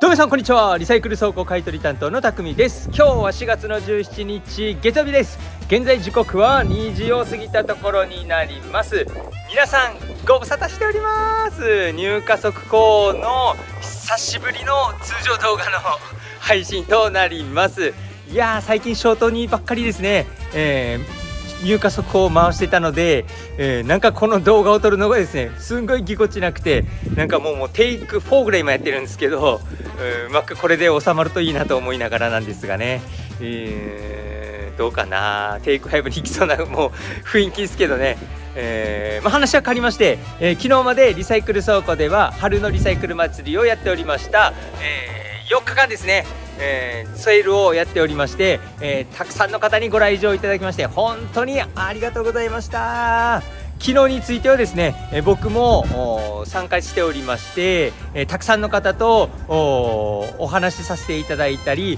どうもさんこんにちは。リサイクル倉庫買取担当のたくみです。今日は4月の17日月曜日です。現在時刻は2時を過ぎたところになります。皆さんご無沙汰しております。入荷速報の久しぶりの通常動画の配信となります。いやー、最近ショートにばっかりですね、入荷速報を回してたので、なんかこの動画を撮るのがですねすんごいぎこちなくて、なんかもうテイク4ぐらい今やってるんですけど、うまくこれで収まるといいなと思いながらなんですがね、どうかな。テイク5に行きそうなもう雰囲気ですけどね。話は変わりまして、昨日までリサイクル倉庫では春のリサイクル祭りをやっておりました。4日間ですね、セールをやっておりまして、たくさんの方にご来場いただきまして本当にありがとうございました。昨日についてはですね、僕も参加しておりまして、たくさんの方とお話しさせていただいたり、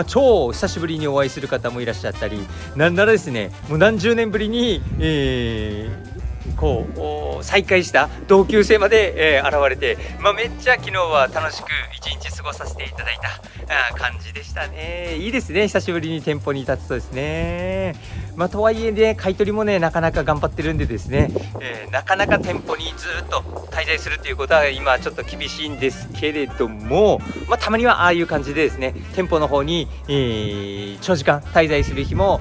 超久しぶりにお会いする方もいらっしゃったり、なんならですねもう何十年ぶりに、再会した同級生まで、現れて、めっちゃ昨日は楽しく一日過ごさせていただいた感じでしたね。いいですね、久しぶりに店舗に立つとですね。とはいえね、買い取りもねなかなか頑張ってるんでですね、なかなか店舗にずっと滞在するっていうことは今ちょっと厳しいんですけれども、たまにはああいう感じでですね店舗の方に、長時間滞在する日も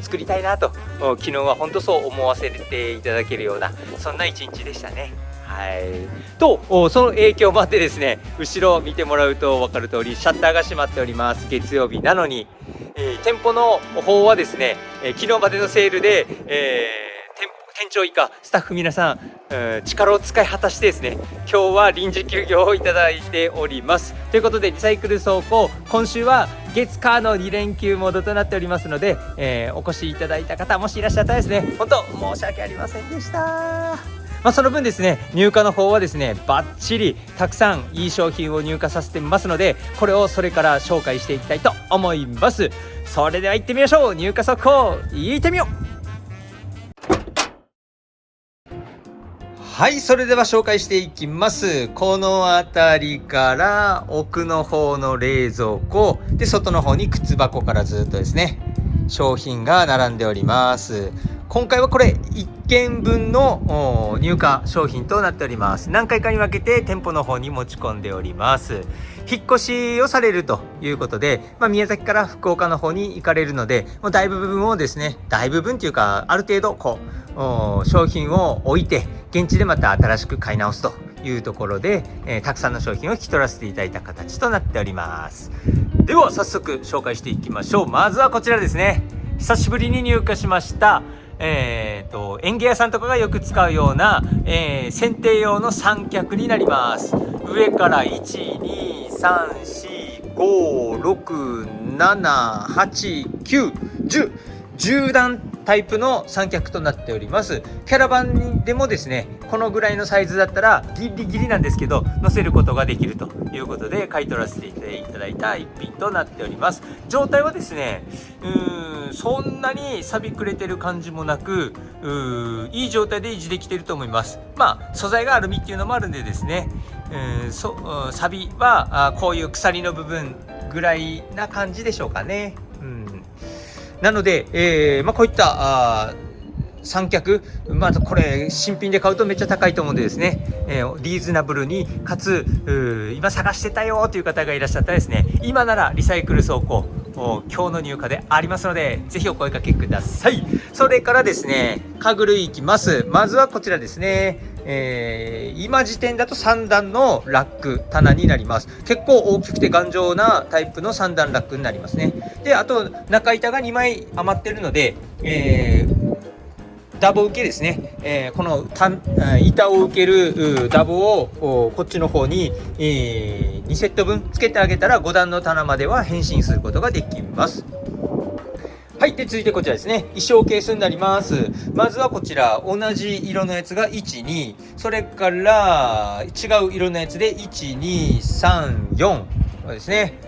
作りたいなと、昨日は本当そう思わせていただけるようなそんな一日でしたね。とその影響もあってですね、後ろを見てもらうと分かる通りシャッターが閉まっております。月曜日なのに、店舗の方はですね、昨日までのセールで、店長以下スタッフ皆さん、力を使い果たしてですね今日は臨時休業をいただいております。ということでリサイクル倉庫今週は月火の2連休モードとなっておりますので、お越しいただいた方もしいらっしゃったらですね本当申し訳ありませんでした。その分ですね入荷の方はですねバッチリたくさんいい商品を入荷させてますので、これをそれから紹介していきたいと思います。それでは行ってみましょう。入荷速報行ってみよう。それでは紹介していきます。この辺りから奥の方の冷蔵庫で、外の方に靴箱からずっとですね商品が並んでおります。今回はこれ1件分の入荷商品となっております。何回かに分けて店舗の方に持ち込んでおります。引っ越しをされるということで、宮崎から福岡の方に行かれるので、もう大部分をですね、大部分というかある程度商品を置いて現地でまた新しく買い直すというところで、たくさんの商品を引き取らせていただいた形となっております。では早速紹介していきましょう。まずはこちらですね。久しぶりに入荷しました園芸屋さんとかがよく使うような、剪定用の三脚になります。上から12345678910段タイプの三脚となっております。キャラバンでもですねこのぐらいのサイズだったらギリギリなんですけど乗せることができるということで買い取らせていただいた一品となっております。状態はですねそんなに錆びくれてる感じもなく、いい状態で維持できていると思います。素材がアルミっていうのもあるんでですね、錆びはこういう鎖の部分ぐらいな感じでしょうかね。なので、こういった三脚、これ新品で買うとめっちゃ高いと思うんでですね、リーズナブルにかつ今探してたよという方がいらっしゃったらですね、今ならリサイクル倉庫今日の入荷でありますのでぜひお声掛けください。それからですね家具類いきます。まずはこちらですね、今時点だと3段のラック棚になります。結構大きくて頑丈なタイプの3段ラックになりますね。であと中板が2枚余ってるので、ダボ受けですね、この板を受けるダボをこっちの方に、2セット分つけてあげたら5段の棚までは変身することができます。で続いてこちらですね、衣装ケースになります。まずはこちら同じ色のやつが1、2、それから違う色のやつで1、2、3、4ですね、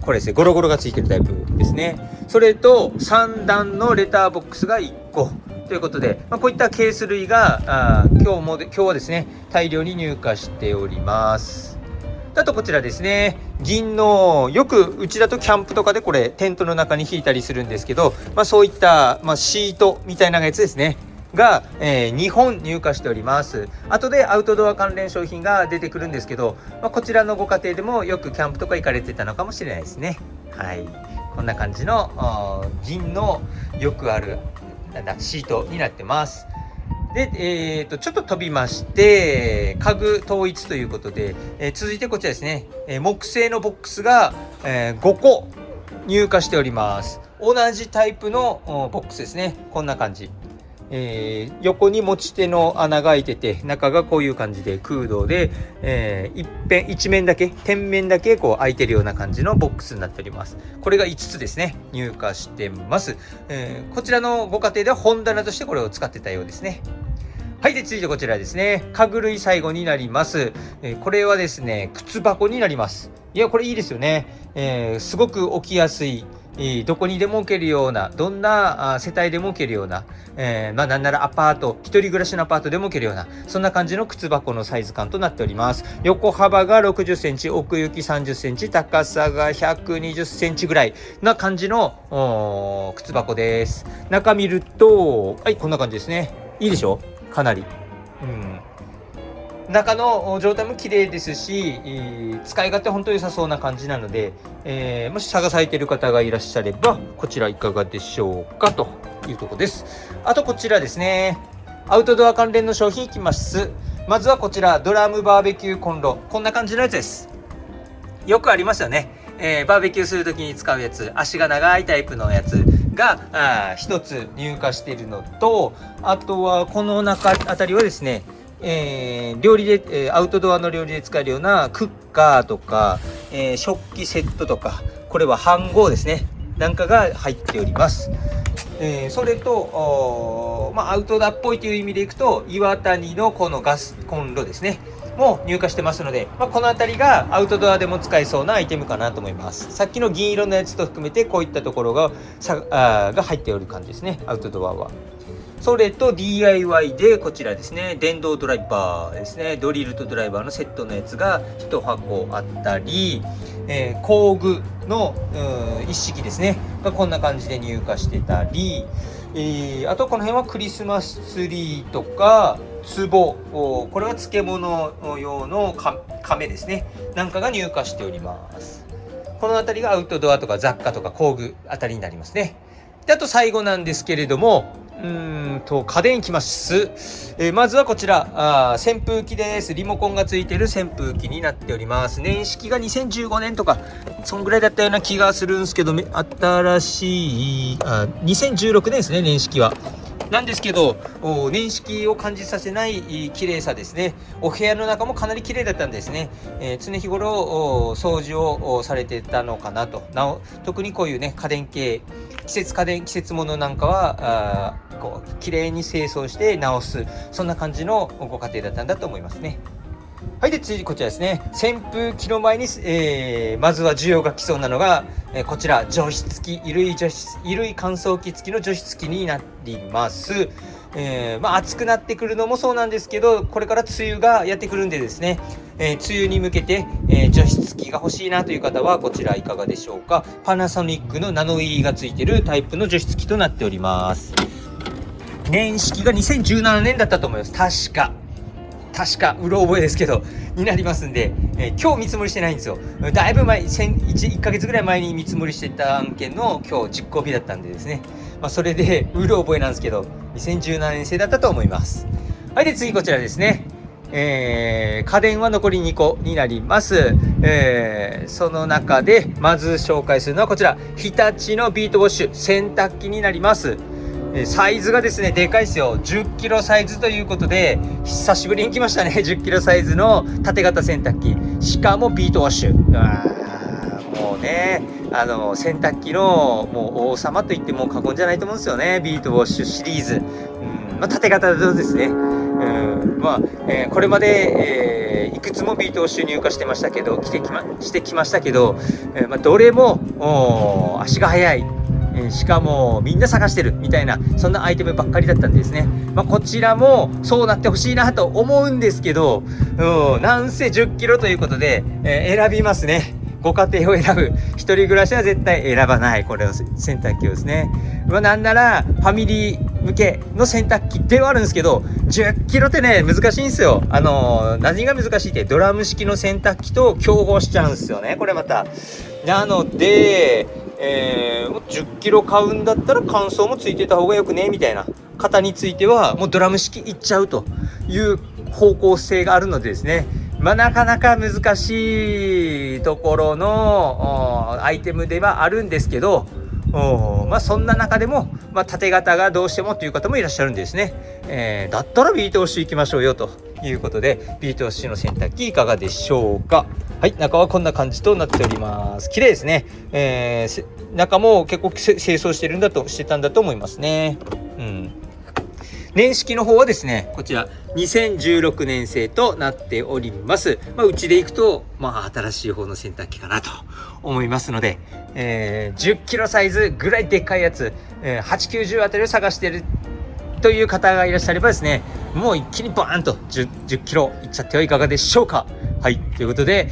これですねゴロゴロがついてるタイプですね。それと3段のレターボックスが1個ということで、こういったケース類が今日はですね大量に入荷しております。あとこちらですね、銀のよくうちだとキャンプとかでこれテントの中に引いたりするんですけど、そういった、シートみたいなやつですねが、2本入荷しております。後でアウトドア関連商品が出てくるんですけど、こちらのご家庭でもよくキャンプとか行かれてたのかもしれないですね。はい、こんな感じの銀のよくあるシートになってます。で、ちょっと飛びまして家具統一ということで、続いてこちらですね、木製のボックスが、5個入荷しております。同じタイプのボックスですね。こんな感じ、横に持ち手の穴が開いてて、中がこういう感じで空洞で、一面だけ天面だけこう開いてるような感じのボックスになっております。これが5つですね、入荷してます。こちらのご家庭では本棚としてこれを使ってたようですね。はい、で続いてこちらですね、家具類最後になります。これはですね、靴箱になります。いやこれいいですよね。すごく置きやすい、どこにでも置けるような、どんな世帯でも置けるような、なんならアパート、一人暮らしのアパートでも置けるような、そんな感じの靴箱のサイズ感となっております。横幅が60センチ、奥行き30センチ、高さが120センチぐらいな感じの靴箱です。中見ると、はい、こんな感じですね。いいでしょ、かなり。中の状態も綺麗ですし、使い勝手本当に良さそうな感じなので、もし探されている方がいらっしゃればこちらいかがでしょうかというところです。あとこちらですね、アウトドア関連の商品いきます。まずはこちらドラムバーベキューコンロ、こんな感じのやつです。よくありますよね、バーベキューする時に使うやつ、足が長いタイプのやつが一つ入荷しているのと、あとはこの中あたりはですね、料理で、アウトドアの料理で使えるようなクッカーとか、食器セットとか、これは飯盒ですねなんかが入っております。それとアウトドアっぽいという意味でいくと、岩谷のこのガスコンロですねも入荷してますので、この辺りがアウトドアでも使えそうなアイテムかなと思います。さっきの銀色のやつと含めてこういったところが入っておる感じですね、アウトドアは。それと DIY でこちらですね、電動ドライバーですね、ドリルとドライバーのセットのやつが1箱あったり、工具の一式ですねがこんな感じで入荷してたり、あとこの辺はクリスマスツリーとか壺、これは漬物用の亀ですねなんかが入荷しております。この辺りがアウトドアとか雑貨とか工具あたりになりますね。であと最後なんですけれども、家電いきます。まずはこちら扇風機です。リモコンがついている扇風機になっております。年式が2015年とかそんぐらいだったような気がするんですけど、新しい2016年ですね、年式は。なんですけど年式を感じさせない綺麗さですね。お部屋の中もかなり綺麗だったんですね。常日頃掃除をされてたのかなと。特にこういうね家電系、季節物なんかはこう綺麗に清掃して直す、そんな感じのご家庭だったんだと思いますね。はい、で次こちらですね、扇風機の前に、まずは需要が来そうなのが、こちら除湿機、衣類乾燥機付きの除湿機になります。暑くなってくるのもそうなんですけど、これから梅雨がやってくるんでですね、梅雨に向けて、除湿機が欲しいなという方はこちらいかがでしょうか。パナソニックのナノイーがついているタイプの除湿機となっております。年式が2017年だったと思います。確かうろ覚えですけどになりますんで、今日見積もりしてないんですよ。だいぶ前、1ヶ月ぐらい前に見積もりしてた案件の今日実行日だったんでですね、それでうろ覚えなんですけど2017年製だったと思います。はい、で次こちらですね、家電は残り2個になります。その中でまず紹介するのはこちら、日立のビートウォッシュ洗濯機になります。サイズがですねでかいですよ。10キロサイズということで久しぶりに来ましたね。10キロサイズの縦型洗濯機、しかもビートウォッシュ。もうね洗濯機のもう王様と言っても過言じゃないと思うんですよね、ビートウォッシュシリーズ。縦型でですね、これまで、いくつもビートウォッシュ入荷してきましたけど、どれも足が速い、しかもみんな探してるみたいな、そんなアイテムばっかりだったんですね。こちらもそうなってほしいなと思うんですけど、なんせ10キロということで、選びますね。ご家庭を選ぶ。一人暮らしは絶対選ばない、これを洗濯機をですね。なんならファミリー向けの洗濯機ではあるんですけど、10キロってね難しいんですよ。何が難しいって、ドラム式の洗濯機と競合しちゃうんですよね、これまた。なので、10キロ買うんだったら乾燥もついてた方がよくねみたいな方については、もうドラム式いっちゃうという方向性があるのでですね、なかなか難しいところのアイテムではあるんですけど、そんな中でも、縦型がどうしてもという方もいらっしゃるんですね。だったらビート押し行きましょうよということで、ビート押しの洗濯機いかがでしょうか。はい、中はこんな感じとなっております。綺麗ですね。中も結構清掃してたんだと思いますね。年式の方はですね、こちら2016年製となっております。うちでいくと、新しい方の洗濯機かなと思いますので、10キロサイズぐらいでっかいやつ、8、90あたりを探しているという方がいらっしゃればですね、もう一気にバーンと 10キロいっちゃってはいかがでしょうか。はい、ということで、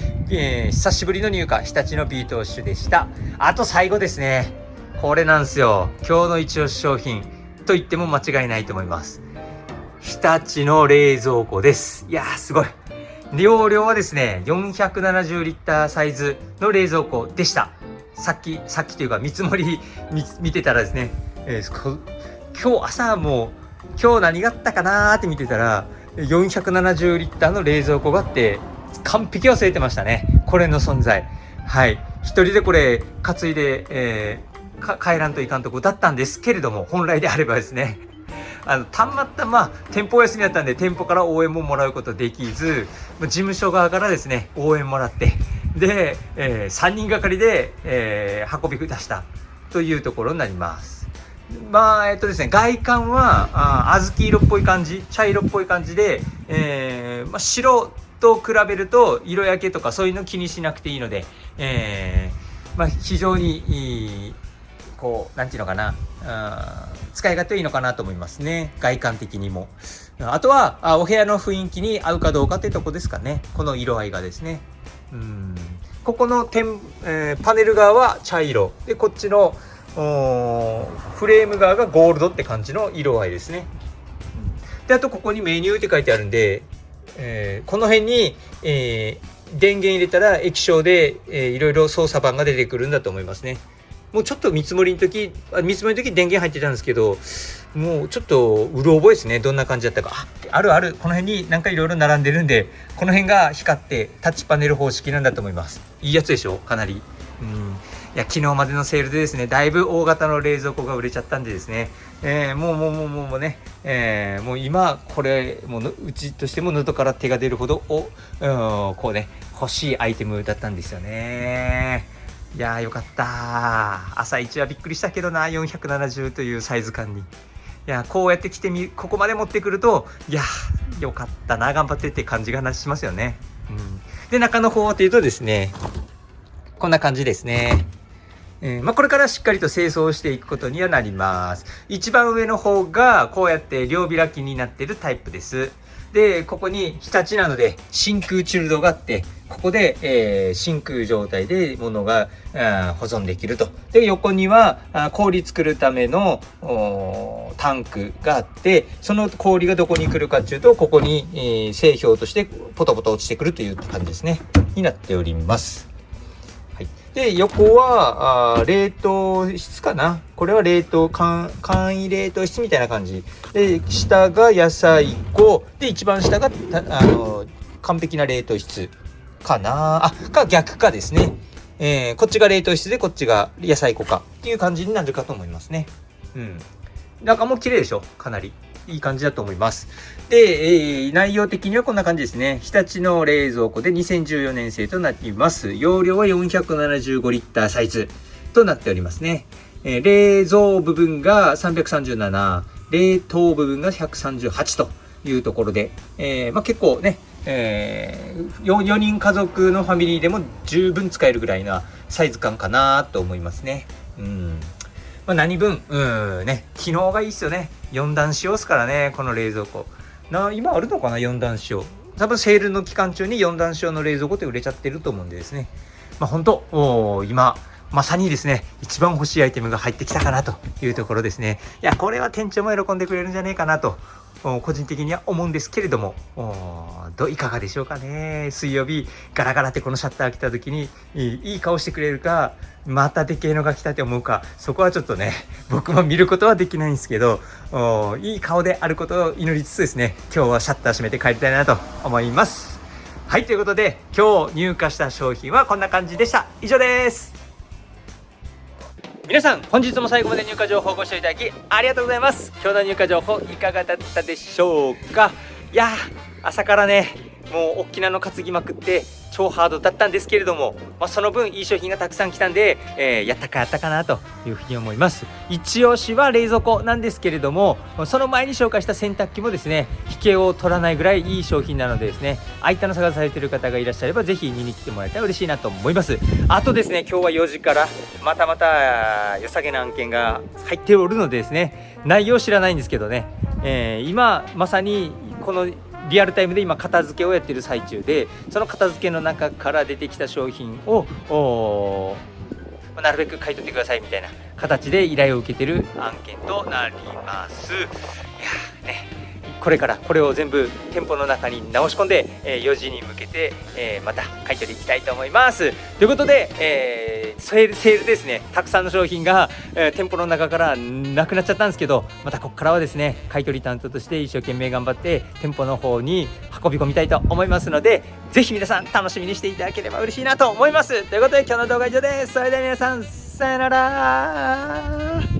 久しぶりの入荷、日立のビートウォッシュでした。あと最後ですね、これなんですよ。今日の一押し商品と言っても間違いないと思います。日立の冷蔵庫です。いやーすごい。容量はですね、470リッターサイズの冷蔵庫でした。さっきというか見積もり見てたらですね、今日朝も今日何があったかなーって見てたら、470リッターの冷蔵庫があって完璧忘れてましたね、これの存在。はい、一人でこれ担いで、帰らんといかんとこだったんですけれども、本来であればですね、たまたま店舗休みだったんで店舗から応援ももらうことできず、事務所側からですね応援もらって、で、3人がかりで、運び出したというところになります。ですね、外観は小豆色っぽい感じ、茶色っぽい感じで、白と比べると色焼けとかそういうの気にしなくていいので、非常になんていうのかな、使い勝手いいのかなと思いますね、外観的にも。あとはお部屋の雰囲気に合うかどうかってとこですかね、この色合いがですね。ここのパネル側は茶色で、こっちのフレーム側がゴールドって感じの色合いですね。であとここにメニューって書いてあるんで、この辺に、電源入れたら液晶で、いろいろ操作盤が出てくるんだと思いますね。もうちょっと見積もりの時電源入ってたんですけど、もうちょっとうろ覚えですね、どんな感じだったか。あるこの辺になんかいろいろ並んでるんで、この辺が光ってタッチパネル方式なんだと思います。いいやつでしょ、かなり。いや、昨日までのセールでですね、だいぶ大型の冷蔵庫が売れちゃったんでですね、もうね、もう今これもううちとしても喉から手が出るほど欲しいアイテムだったんですよね。いやーよかった。朝一はびっくりしたけどな、470というサイズ感に。いや、こうやって来てここまで持ってくると、いやよかったな、頑張ってって感じがしますよね。で中の方はというとですね、こんな感じですね。これからしっかりと清掃していくことにはなります。一番上の方がこうやって両開きになっているタイプです。でここに日立なので真空チルドがあって、ここで、真空状態で物が保存できると。で横には氷作るためのタンクがあって、その氷がどこに来るかっていうと、ここに、製氷としてポトポト落ちてくるという感じですね、になっております。で横は冷凍室かな、これは簡易冷凍室みたいな感じで、下が野菜庫で、一番下が完璧な冷凍室かな逆かですね。こっちが冷凍室でこっちが野菜庫かっていう感じになるかと思いますね。中も綺麗でしょ、かなりいい感じだと思います。で、内容的にはこんな感じですね。日立の冷蔵庫で2014年製となっています。容量は475リッターサイズとなっておりますね。冷蔵部分が337、冷凍部分が138というところで、結構ね、4人家族のファミリーでも十分使えるぐらいなサイズ感かなと思いますね。何分ね、機能がいいっすよね。4段仕様っすからね、この冷蔵庫今あるのかな、4段仕様。多分セールの期間中に4段仕様の冷蔵庫って売れちゃってると思うんでですね、本当今まさにですね、一番欲しいアイテムが入ってきたかなというところですね。いや、これは店長も喜んでくれるんじゃねえかなと個人的には思うんですけれども、いかがでしょうかね。水曜日ガラガラってこのシャッター来た時にいい顔してくれるか、またでけえのが来たって思うか、そこはちょっとね、僕も見ることはできないんですけど、いい顔であることを祈りつつですね、今日はシャッター閉めて帰りたいなと思います。はい、ということで今日入荷した商品はこんな感じでした。以上です。皆さん、本日も最後まで入荷情報をご視聴いただきありがとうございます。今日の入荷情報いかがだったでしょうか。いやー、朝からね、もう大きなの担ぎまくって超ハードだったんですけれども、その分いい商品がたくさん来たんで、やったかなというふうに思います。一押しは冷蔵庫なんですけれども、その前に紹介した洗濯機もですね、引けを取らないぐらいいい商品なのでですね、空いたの探されている方がいらっしゃればぜひ見に来てもらえたら嬉しいなと思います。あとですね、今日は4時からまた良さげな案件が入っておるのでですね、内容知らないんですけどね、今まさにこのリアルタイムで今片付けをやっている最中で、その片付けの中から出てきた商品をなるべく買い取ってくださいみたいな形で依頼を受けている案件となります。いやね、これからこれを全部店舗の中に直し込んで、4時に向けて、また買い取りいきたいと思います。ということで、セールですね、たくさんの商品が、店舗の中からなくなっちゃったんですけど、またここからはですね、買い取り担当として一生懸命頑張って店舗の方に運び込みたいと思いますので、ぜひ皆さん楽しみにしていただければ嬉しいなと思います。ということで今日の動画は以上です。それでは皆さん、さよなら。